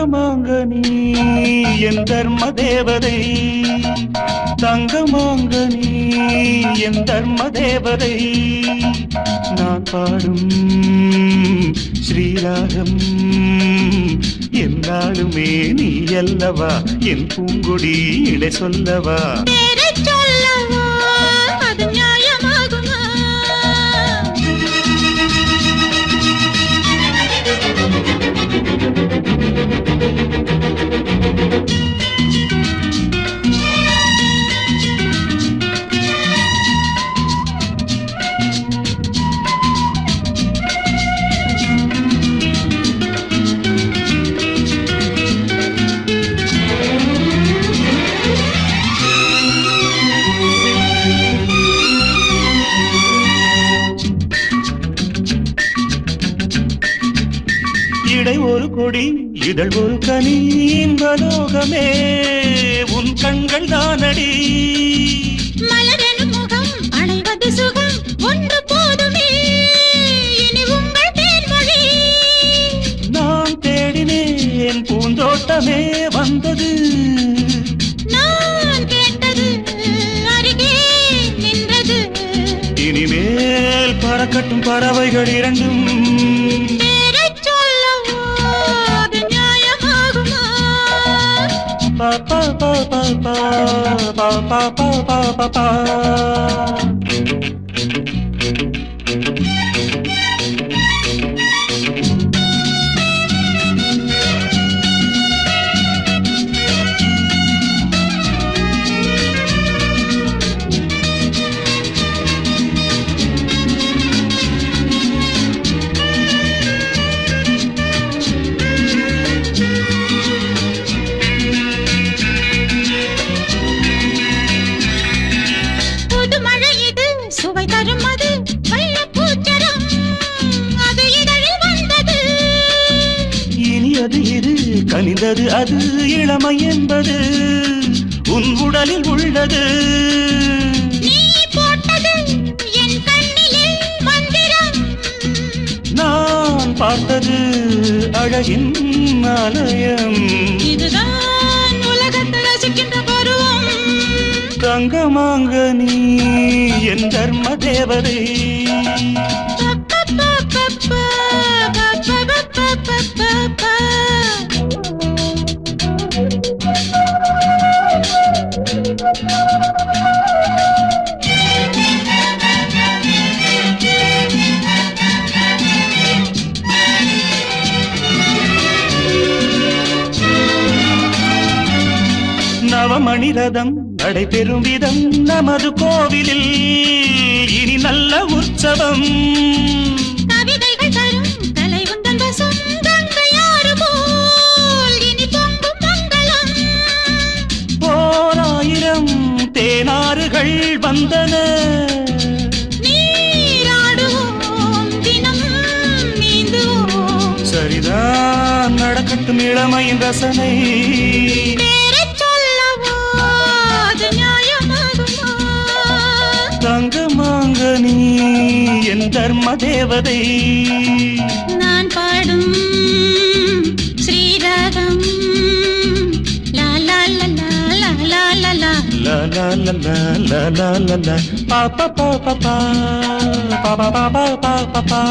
தங்கமாங்கனி என் தர்ம தேவதை, தங்கமாங்கனி என் தர்ம தேவதை. நான் பாடும் ஸ்ரீராகம் என்னாலுமே நீ அல்லவா, என் பூங்கொடி இடை சொல்லவா. இடை ஒரு கொடி இதழ் ஒரு கனி, இன்பலோகமே உன் கண்கள் தானடி. மலரெனும் முகம் அணைவது சுகம் ஒன்று போதுமே, இனி உங்கள் தேன்மொழி. நான் தேடினேன் பூந்தோட்டமே வந்தது, நான் கேட்டது அருகே நின்றது. இனிமேல் பறக்கட்டும் பறவைகள் இரண்டும். Pa pa pa pa pa pa pa pa pa pa pa. சுவை தரும் அது வள்ளப்பூச்சரம், அது இதழில் வந்தது. இனி அது இரு கனிந்தது, அது இளமை என்பது உன் உடலில் உள்ளது. நீ போட்டது என் கண்ணிலே மந்திரம், நான் பார்த்தது அழகின் ஆலயம். இதுதான் உலகத்தில் ரசிக்கின்ற பருவம். தங்கமாங்கனி என் தர்ம தேவதை. நவமணி ரதம் நடைபெறும் விதம் நமது கோவிலில் இனி நல்ல உற்சவம். கவிதைகள் தரும் கலை உந்தன் வசம், கங்கையாறு போல் இனி பொங்கும் மங்களம். ஓராயிரம் தேனாறுகள் வந்தன, நீராடுவோம் தினம் நீந்துவோம். சரிதான் நடக்கட்டும் இளமையின் ரசனை. தங்கமாங்கனி என் தர்ம தேவதை, நான் பாடும் ஸ்ரீராகம். லா லா லா லா லா லா லா லா லா லா லா லா லா லா. பா பா பா பா பா பா பா பா பா பா.